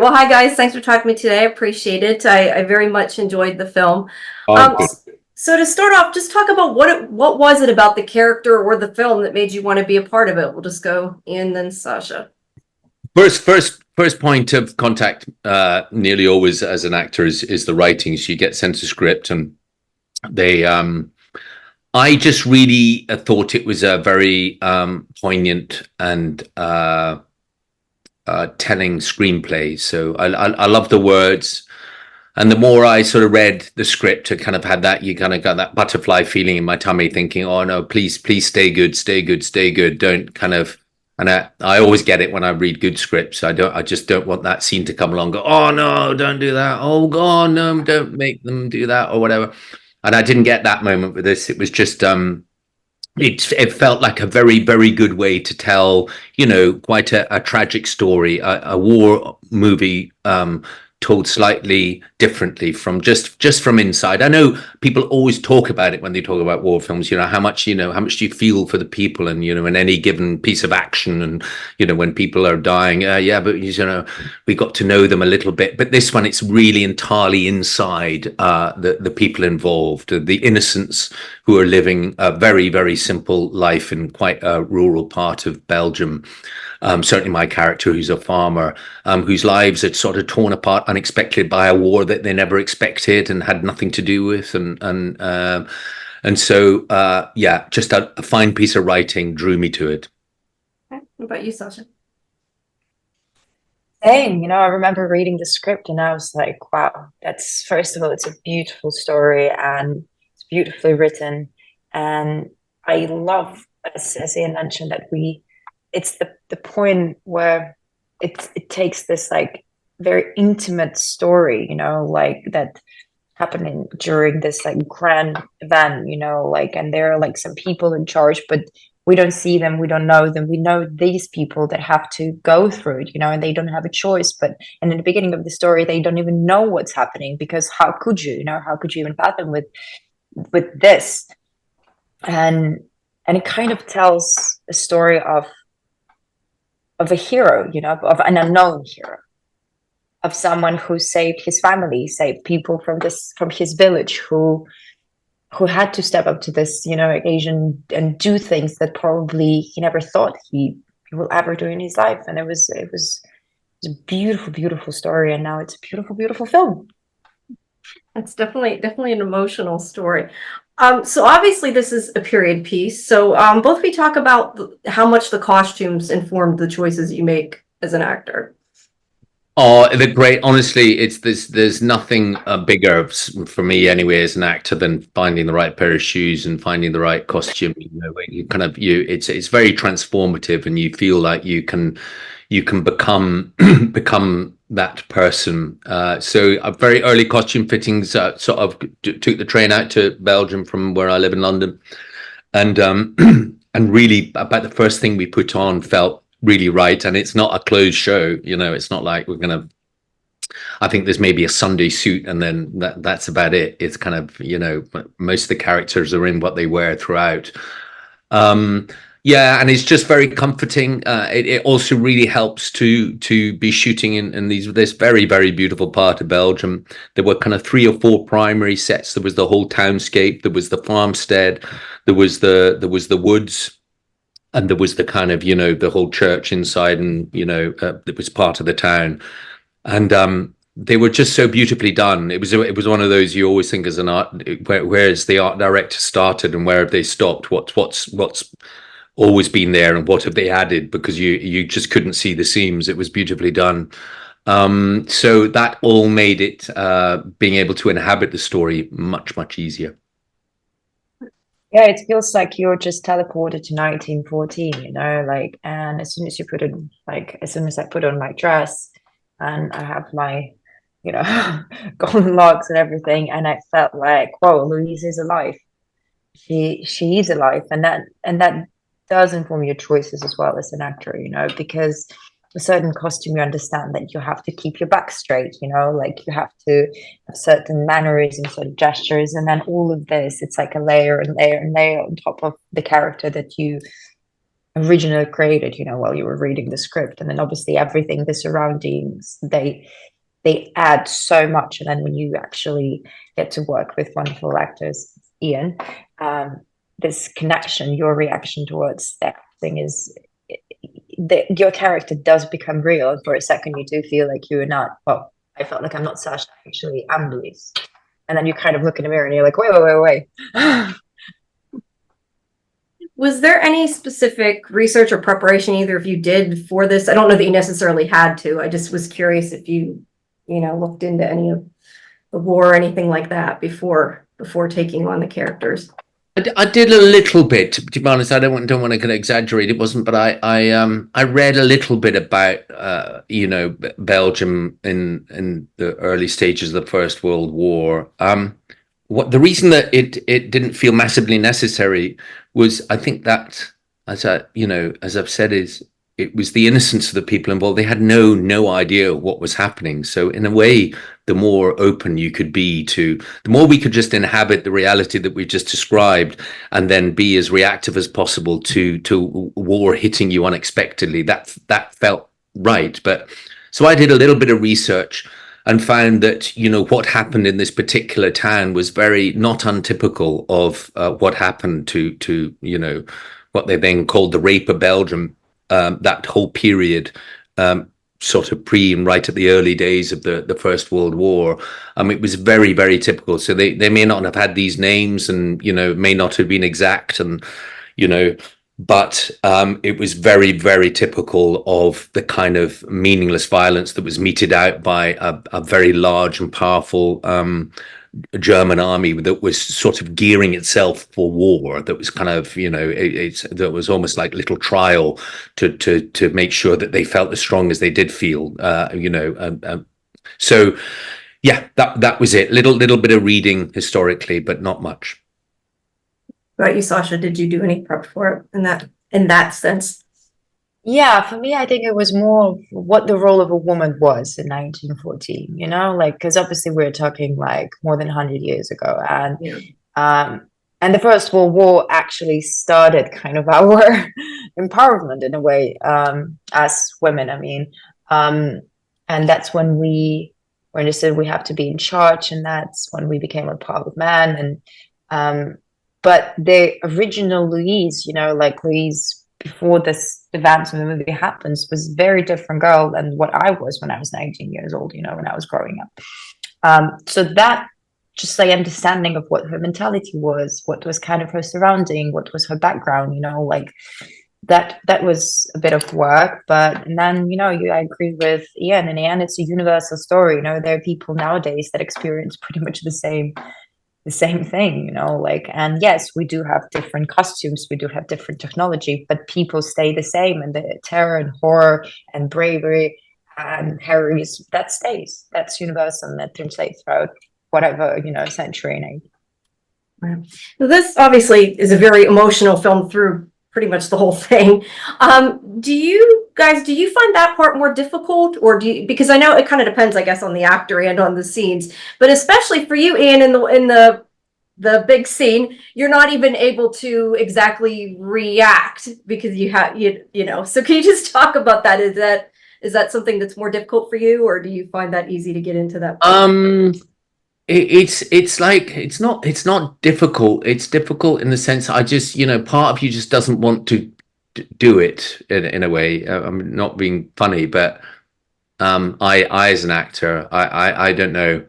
Well, hi guys. Thanks for talking to me today. I appreciate it. I very much enjoyed the film. Oh, good. So to start off, just talk about what was it about the character or the film that made you want to be a part of it? We'll just go Ian, then Sasha. First point of contact, nearly always as an actor is the writing. So you get sent a script, and they. I just really thought it was a very poignant and telling screenplay. So I love the words. And the more I sort of read the script, I kind of had that, you kind of got that butterfly feeling in my tummy thinking, oh no, please stay good, stay good, stay good. Don't kind of, and I always get it when I read good scripts. I just don't want that scene to come along, go, oh no, don't do that. Oh God, no, don't make them do that or whatever. And I didn't get that moment with this. It was just, it felt like a very, very good way to tell, quite a tragic story, a war movie, told slightly differently from just from inside. I know people always talk about it when they talk about war films, how much do you feel for the people, and in any given piece of action, and when people are dying, but we got to know them a little bit. But this one, it's really entirely inside the people involved, the innocents who are living a very, very simple life in quite a rural part of Belgium. Certainly my character, who's a farmer, whose lives are sort of torn apart unexpectedly by a war that they never expected and had nothing to do with. And so, just a fine piece of writing drew me to it. Okay. What about you, Sasha? Same, I remember reading the script and I was like, wow, first of all, it's a beautiful story and it's beautifully written. And I love, as Ian mentioned, that it's the point where it takes this like very intimate story, like that happening during this like grand event, and there are like some people in charge, but we don't see them, we don't know them. We know these people that have to go through it, and they don't have a choice. And in the beginning of the story, they don't even know what's happening, because how could you, how could you even fathom with this? And it kind of tells a story of a hero, of an unknown hero, of someone who saved his family, saved people from his village, who had to step up to this, occasion and do things that probably he never thought he will ever do in his life. And it was a beautiful, beautiful story, and now it's a beautiful, beautiful film. It's definitely an emotional story. So obviously this is a period piece. So both of you talk about how much the costumes informed the choices you make as an actor. Oh, they're great. Honestly, there's nothing bigger for me anyway as an actor than finding the right pair of shoes and finding the right costume. It's very transformative, and you feel like you can become that person. So very early costume fittings, sort of took the train out to Belgium from where I live in London, and and really about the first thing we put on felt really right. And it's not a closed show, it's not like I think there's maybe a Sunday suit and then that's about it. It's kind of, most of the characters are in what they wear throughout. And it's just very comforting. It also really helps to be shooting in this very, very beautiful part of Belgium. There were kind of 3 or 4 primary sets. There was the whole townscape, there was the farmstead, there was the woods, and there was the kind of, the whole church inside, and, it was part of the town. And they were just so beautifully done. It was one of those, you always think as an art, where has the art director started and where have they stopped? What's always been there and what have they added? Because you just couldn't see the seams. It was beautifully done. So that all made it, being able to inhabit the story much, much easier. Yeah, it feels like you're just teleported to 1914, and as soon as I put on my dress and I have my, golden locks and everything, and I felt like, whoa, Louise is alive. She is alive, and that does inform your choices as well as an actor, because a certain costume, you understand that you have to keep your back straight, like you have to have certain mannerisms, certain gestures, and then all of this, it's like a layer and layer and layer on top of the character that you originally created, you know, while you were reading the script. And then obviously everything, the surroundings, they add so much. And then when you actually get to work with wonderful actors, Iain, this connection, your reaction towards that thing is your character does become real. And for a second, you do feel like you are not, well, I felt like I'm not Sasha, actually, I'm Louise. And then you kind of look in the mirror and you're like, wait. Was there any specific research or preparation either of you did for this? I don't know that you necessarily had to. I just was curious if you looked into any of the war or anything like that before taking on the characters. I did a little bit, to be honest. I don't want to exaggerate. It wasn't, but I read a little bit about Belgium in the early stages of the First World War. What the reason that it didn't feel massively necessary was, I think that, as I've said, is it was the innocence of the people involved. They had no idea what was happening. So in a way, the more open you could be to, the more we could just inhabit the reality that we just described, and then be as reactive as possible to war hitting you unexpectedly. That felt right. But so I did a little bit of research and found that, what happened in this particular town was very not untypical of what happened to what they then called the Rape of Belgium. That whole period, sort of pre and right at the early days of the First World War, it was very, very typical. So they may not have had these names, and may not have been exact, and but it was very, very typical of the kind of meaningless violence that was meted out by a very large and powerful German army that was sort of gearing itself for war. That was kind of, that was almost like little trial to make sure that they felt as strong as they did feel. So yeah, that was it. Little bit of reading historically, but not much. About you, Sasha, did you do any prep for it in that sense? Yeah, for me, I think it was more what the role of a woman was in 1914, because obviously we're talking like more than 100 years ago. And the First World War actually started kind of our empowerment in a way, as women, I mean. And that's when we understood we have to be in charge, and that's when we became a part of man. And but the original Louise, Louise before this event in the movie happens, was a very different girl than what I was when I was 19 years old, when I was growing up. So that just like understanding of what her mentality was, what was kind of her surrounding, what was her background, that was a bit of work. But and then, I agree with Iain. In the end, it's a universal story. There are people nowadays that experience pretty much the same thing, and yes, we do have different costumes, we do have different technology, but people stay the same, and the terror and horror and bravery and heroism, that stays, that's universal, and that translates throughout whatever, century and age. Right. This obviously is a very emotional film through pretty much the whole thing. Do you find that part more difficult, or because I know it kind of depends, I guess, on the actor and on the scenes, but especially for you, Iain, in the big scene, you're not even able to exactly react because you have, so can you just talk about that? Is that something that's more difficult for you, or do you find that easy to get into that point? It's not difficult. It's difficult in the sense I just, part of you just doesn't want to do it in a way. I'm not being funny, but I as an actor, I don't know.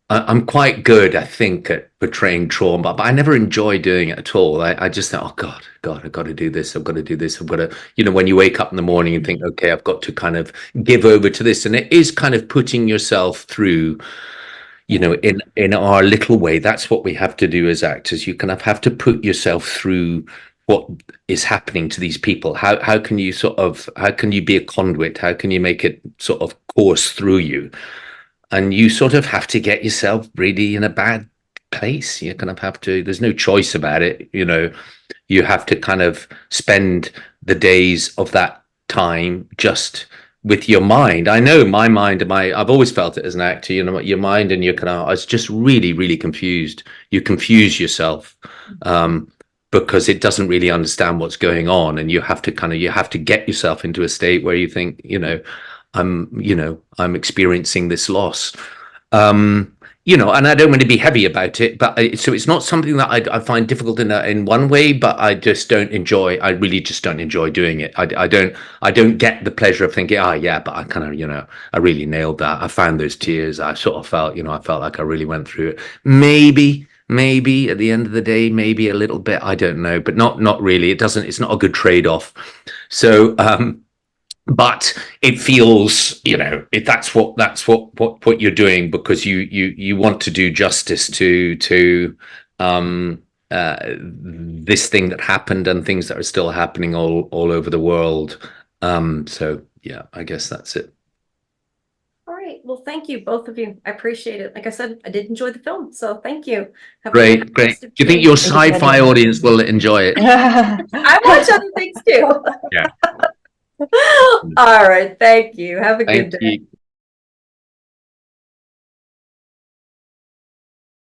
I'm quite good, I think, at portraying trauma, but I never enjoy doing it at all. I just think, oh God, I've got to do this. I've got to do this. I've got to, when you wake up in the morning and think, okay, I've got to kind of give over to this. And it is kind of putting yourself through, in our little way. That's what we have to do as actors. You kind of have to put yourself through what is happening to these people. How can you be a conduit? How can you make it sort of course through you? And you sort of have to get yourself really in a bad place. You kind of have to, there's no choice about it. You have to kind of spend the days of that time just with your mind. I know my mind, I've always felt it as an actor, your mind and your kind of, it's just really, really confused. You confuse yourself. because it doesn't really understand what's going on, and you have to get yourself into a state where you think, I'm experiencing this loss. And I don't want to be heavy about it, but so it's not something that I find difficult in one way, but I really just don't enjoy doing it. I don't get the pleasure of thinking, yeah, but I kind of, I really nailed that. I found those tears. I sort of felt, I felt like I really went through it. Maybe at the end of the day, maybe a little bit, I don't know, but not really. It's not a good trade-off. So, but it feels, that's what you're doing, because you want to do justice to this thing that happened and things that are still happening all over the world. So yeah, I guess that's it. All right. Well, thank you, both of you. I appreciate it. Like I said, I did enjoy the film, so thank you. Great. Do you think your sci-fi audience will enjoy it? I watch other things too. Yeah. All right. Thank you. Have a good day. Thank you.